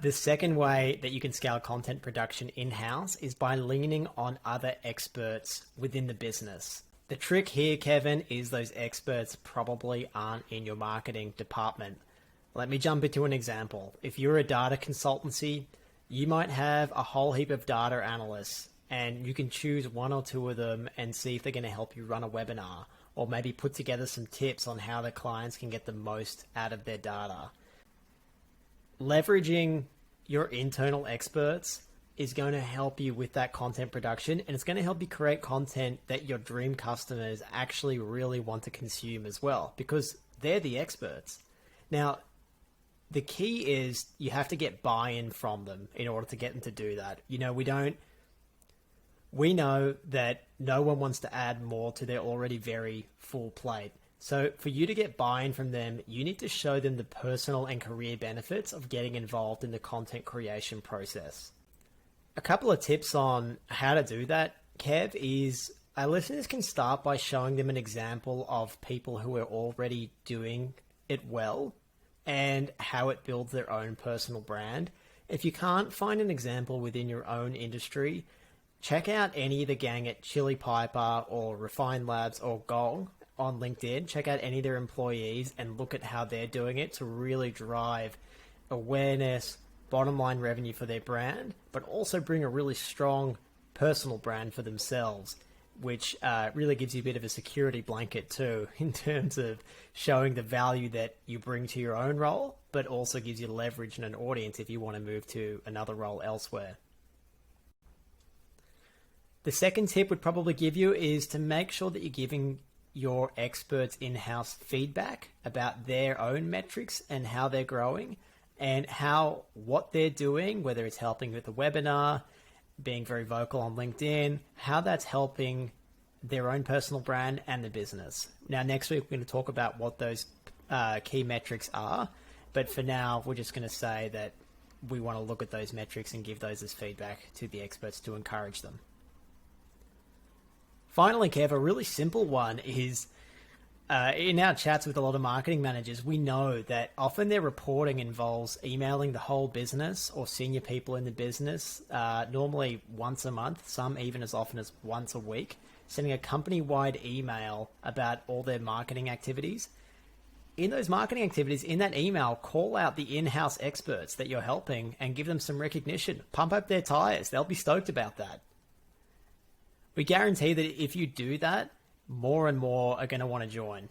The second way that you can scale content production in-house is by leaning on other experts within the business. The trick here, Kevin, is those experts probably aren't in your marketing department. Let me jump into an example. If you're a data consultancy, you might have a whole heap of data analysts, and you can choose one or two of them and see if they're going to help you run a webinar, or maybe put together some tips on how the clients can get the most out of their data. Leveraging your internal experts is going to help you with that content production, and it's going to help you create content that your dream customers actually really want to consume as well, because they're the experts. Now, the key is you have to get buy-in from them in order to get them to do that. We know that no one wants to add more to their already very full plate. So for you to get buy-in from them, you need to show them the personal and career benefits of getting involved in the content creation process. A couple of tips on how to do that, Kev, is our listeners can start by showing them an example of people who are already doing it well and how it builds their own personal brand. If you can't find an example within your own industry, check out any of the gang at Chili Piper or Refine Labs or Gong on LinkedIn. Check out any of their employees and look at how they're doing it to really drive awareness, bottom line revenue for their brand, but also bring a really strong personal brand for themselves, which really gives you a bit of a security blanket too, in terms of showing the value that you bring to your own role, but also gives you leverage and an audience if you want to move to another role elsewhere. The second tip would probably give you is to make sure that you're giving your experts in-house feedback about their own metrics and how they're growing and how what they're doing, whether it's helping with a webinar, being very vocal on LinkedIn, how that's helping their own personal brand and the business. Now, next week, we're going to talk about what those key metrics are. But for now, we're just going to say that we want to look at those metrics and give those as feedback to the experts to encourage them. Finally, Kev, a really simple one is in our chats with a lot of marketing managers, we know that often their reporting involves emailing the whole business or senior people in the business, normally once a month, some even as often as once a week, sending a company-wide email about all their marketing activities. In those marketing activities, in that email, call out the in-house experts that you're helping and give them some recognition. Pump up their tires. They'll be stoked about that. We guarantee that if you do that, more and more are going to want to join.